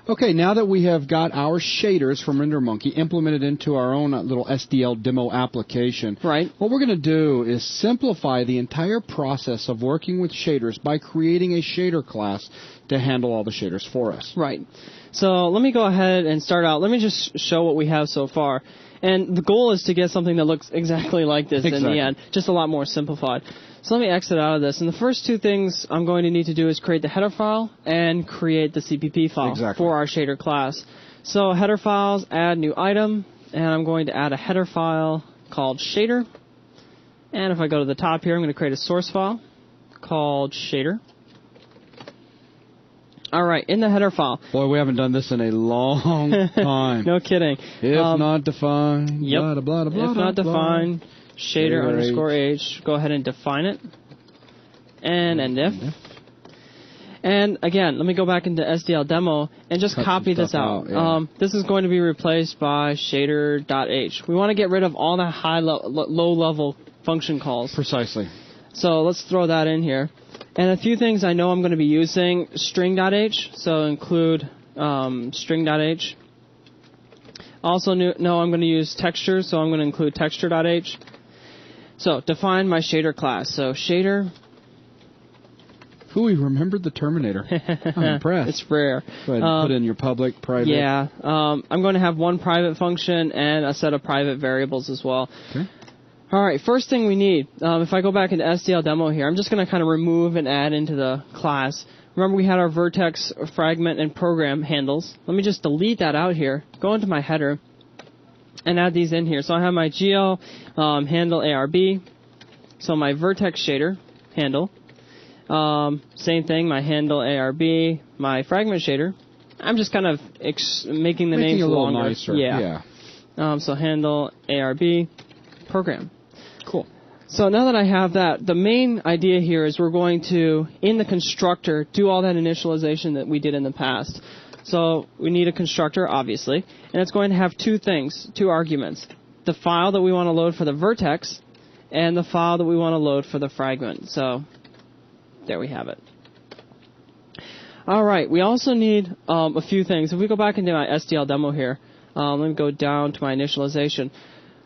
Okay, now that we have got our shaders from RenderMonkey implemented into our own little SDL demo application, right, what we're going to do is simplify the entire process of working with shaders by creating a shader class to handle all the shaders for us. Right. So let me go ahead and start out. Let me just show what we have so far. And the goal is to get something that looks exactly like this in the end, just a lot more simplified. So let me exit out of this. And the first two things I'm going to need to do is create the header file and create the CPP file for our shader class. So header files, add new item, and I'm going to add a header file called shader. And if I go to the top here, I'm going to create a source file called shader. All right, in the header file. Boy, we haven't done this in a long time. No kidding. If not defined, yep. blah, blah, blah, blah, if not defined, shader underscore H. Go ahead and define it. And end if. And again, let me go back into SDL demo and just copy this out. This is going to be replaced by shader.h. We want to get rid of all the low-level function calls. Precisely. So let's throw that in here. And a few things I know I'm going to be using, string.h, so include string.h. Also know I'm going to use texture, so I'm going to include texture.h. So define my shader class. So shader. Ooh, he remembered the Terminator. I'm impressed. It's rare. Go ahead and put in your public, private. Yeah. I'm going to have one private function and a set of private variables as well. Okay. All right, first thing we need, if I go back into SDL demo here, I'm just going to kind of remove and add into the class. Remember we had our vertex, fragment, and program handles. Let me just delete that out here, go into my header, and add these in here. So I have my GL handle ARB, so my vertex shader handle. Same thing, my handle ARB, my fragment shader. I'm just kind of making the names a little longer. Nicer. Yeah. So handle ARB, program. Cool. So now that I have that, the main idea here is we're going to, in the constructor, do all that initialization that we did in the past. So we need a constructor, obviously, and it's going to have two things, two arguments. The file that we want to load for the vertex and the file that we want to load for the fragment. So there we have it. All right, we also need a few things. If we go back into my SDL demo here, let me go down to my initialization.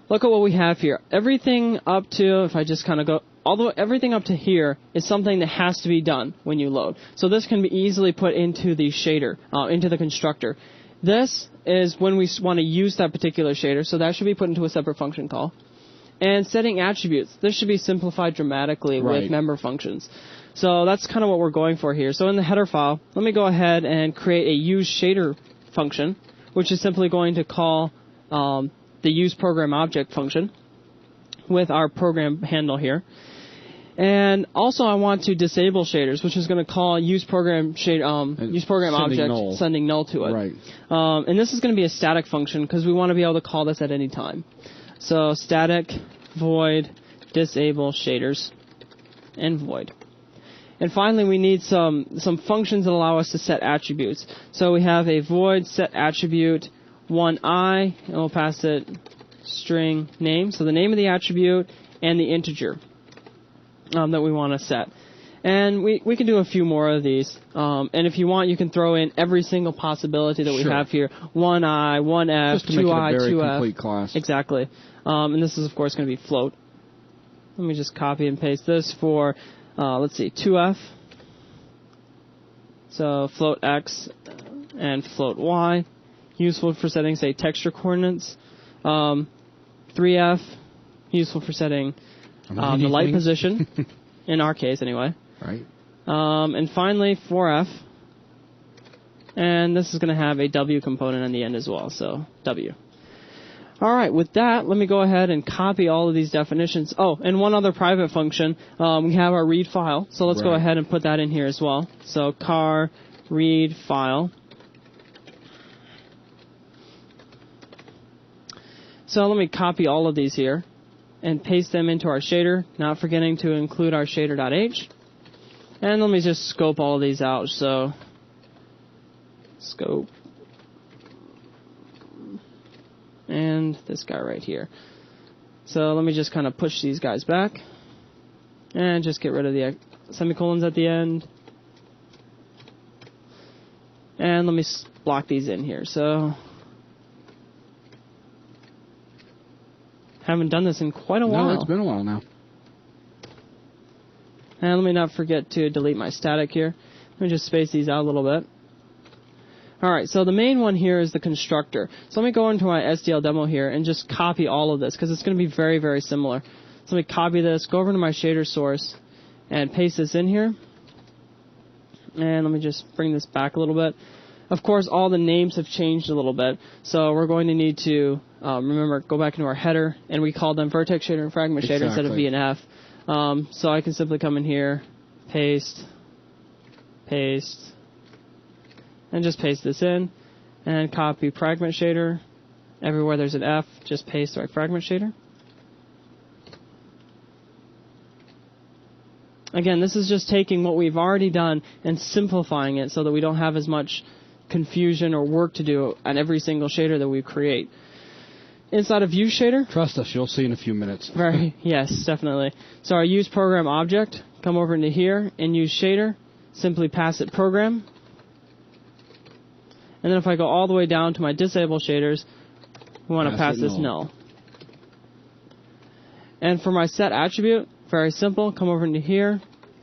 Look at what we have here. Everything up to, if I just kind of go, although everything up to here is something that has to be done when you load. So this can be easily put into the shader, into the constructor. This is when we want to use that particular shader, so that should be put into a separate function call. And setting attributes. This should be simplified dramatically with member functions. So that's kind of what we're going for here. So in the header file, let me go ahead and create a use shader function, which is simply going to call the use program object function with our program handle here. And also I want to disable shaders, which is going to call use program object sending null to it. Right. And this is going to be a static function because we want to be able to call this at any time. So static void disable shaders and void. And finally, we need some functions that allow us to set attributes. So we have a void set attribute 1i, and we'll pass it string name, so the name of the attribute and the integer that we want to set. And we can do a few more of these. And if you want, you can throw in every single possibility that we have here. 1i, 1f, just to 2i, make it a very 2f. Complete class. Exactly. And this is, of course, going to be float. Let me just copy and paste this for, let's see, 2f. So float x and float y. Useful for setting, say, texture coordinates. 3f, useful for setting the light position, in our case anyway. Right. And finally, 4f. And this is going to have a w component in the end as well, so w. All right, with that, let me go ahead and copy all of these definitions. Oh, and one other private function. We have our read file, so let's go ahead and put that in here as well. So car read file. So let me copy all of these here and paste them into our shader, not forgetting to include our shader.h. And let me just scope all of these out. So scope. And this guy right here. So let me just kind of push these guys back and just get rid of the semicolons at the end. And let me block these in here. So, haven't done this in quite a while. No, it's been a while now. And let me not forget to delete my static here. Let me just space these out a little bit. Alright, so the main one here is the constructor. So let me go into my SDL demo here and just copy all of this, because it's going to be very, very similar. So let me copy this, go over to my shader source, and paste this in here. And let me just bring this back a little bit. Of course, all the names have changed a little bit, so we're going to need to, remember, go back into our header, and we call them vertex shader and fragment shader instead of V and F. So I can simply come in here, paste, and just paste this in, and copy fragment shader. Everywhere there's an F, just paste our fragment shader. Again, this is just taking what we've already done and simplifying it so that we don't have as much confusion or work to do on every single shader that we create. Inside of use shader. Trust us, you'll see in a few minutes. Right, yes, definitely. So our use program object, come over into here and use shader, simply pass it program. And then if I go all the way down to my disable shaders, we want to pass this null. And for my set attribute, very simple, come over into here,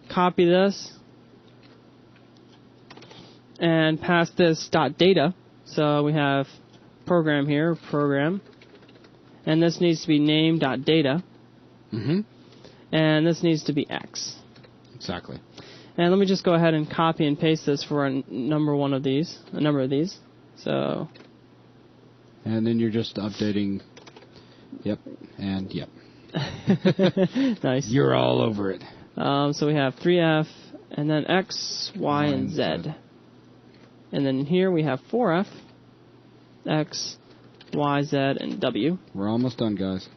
copy this, and pass this .data. So we have program here, program, and this needs to be name.data, and this needs to be X. Exactly. And let me just go ahead and copy and paste this for a number of these. So. And then you're just updating. Yep. And yep. Nice. You're all over it. So we have 3F, and then X, Y, and Z. And then here we have 4F, X, Y, Z, and W. We're almost done, guys.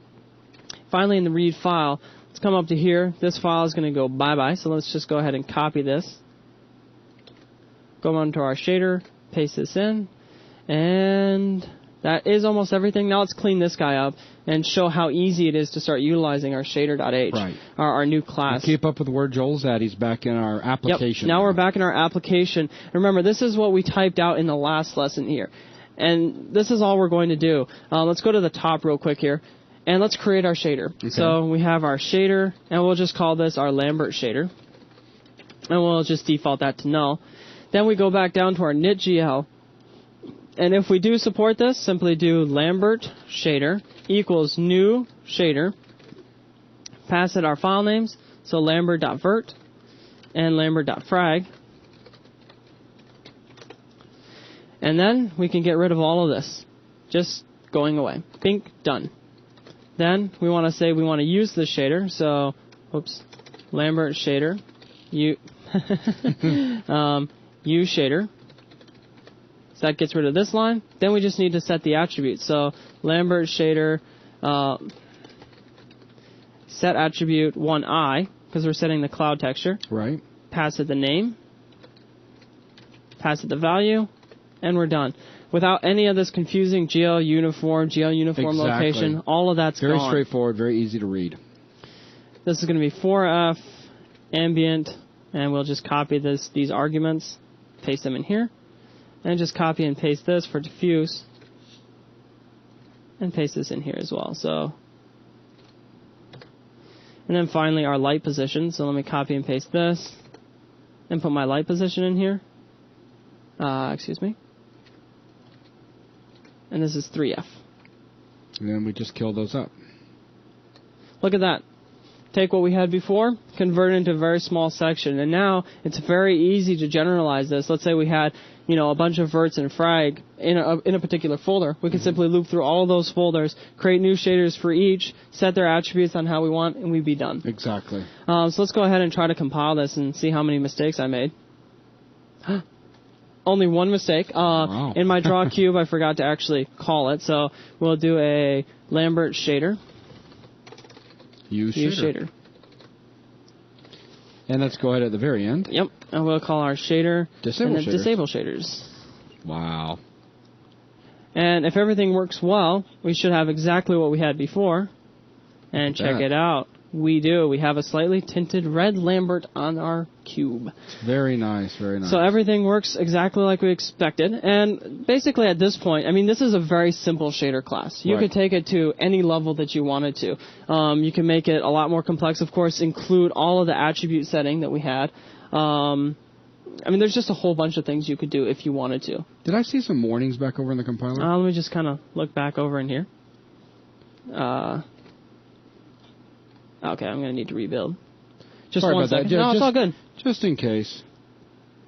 Finally, in the read file, let's come up to here. This file is going to go bye-bye, so let's just go ahead and copy this. Go on to our shader, paste this in, and that is almost everything. Now let's clean this guy up and show how easy it is to start utilizing our shader.h, right. our new class. And keep up with where Joel's at. He's back in our application. Yep. Now we're back in our application. And remember, this is what we typed out in the last lesson here. And this is all we're going to do. Let's go to the top real quick here. And let's create our shader. Okay. So we have our shader, and we'll just call this our Lambert shader. And we'll just default that to null. Then we go back down to our initgl. And if we do support this, simply do Lambert shader equals new shader. Pass it our file names. So lambert.vert and lambert.frag. And then we can get rid of all of this. Just going away. Bink, done. Then we want to say we want to use this shader. So, Lambert shader, use shader. So that gets rid of this line. Then we just need to set the attribute. So Lambert shader set attribute 1i, because we're setting the cloud texture. Right. Pass it the name. Pass it the value. And we're done. Without any of this confusing GL uniform location, all of that's very gone. Very straightforward, very easy to read. This is going to be 4F ambient, and we'll just copy these arguments, paste them in here, and just copy and paste this for diffuse, and paste this in here as well. So, and then finally our light position. So let me copy and paste this, and put my light position in here. Excuse me. And this is 3F. And then we just kill those up. Look at that. Take what we had before, convert it into a very small section, and now it's very easy to generalize this. Let's say we had, a bunch of verts and frag in a particular folder. We can simply loop through all of those folders, create new shaders for each, set their attributes on how we want, and we'd be done. Exactly. So let's go ahead and try to compile this and see how many mistakes I made. Only one mistake. Wow. In my draw cube, I forgot to actually call it, so we'll do a Lambert shader. Use shader. And let's go ahead at the very end. Yep. And we'll call our shader disable shaders. Wow. And if everything works well, we should have exactly what we had before. And check it out. we do. We have a slightly tinted red Lambert on our cube. Very nice, very nice. So everything works exactly like we expected. And basically at this point, I mean, this is a very simple shader class. You could take it to any level that you wanted to. You can make it a lot more complex, of course, include all of the attribute setting that we had. I mean, there's just a whole bunch of things you could do if you wanted to. Did I see some warnings back over in the compiler? Let me just kind of look back over in here. Okay, I'm going to need to rebuild. Just Sorry one about second. that. No, it's all good. Just in case.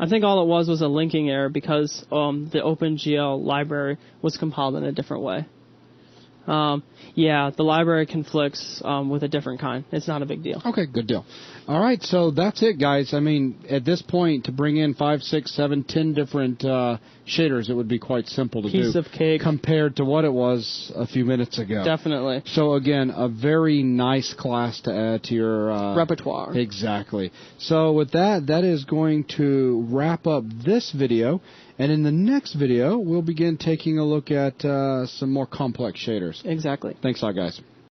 I think all it was a linking error because the OpenGL library was compiled in a different way. Yeah, the library conflicts with a different kind. It's not a big deal. Okay, good deal. All right, so that's it, guys. I mean, at this point, to bring in 5, 6, 7, 10 different shaders, it would be quite simple to do. Piece of cake. Compared to what it was a few minutes ago. Definitely. So, again, a very nice class to add to your... repertoire. Exactly. So, with that, that is going to wrap up this video. And in the next video, we'll begin taking a look at some more complex shaders. Exactly. Thanks a lot, guys.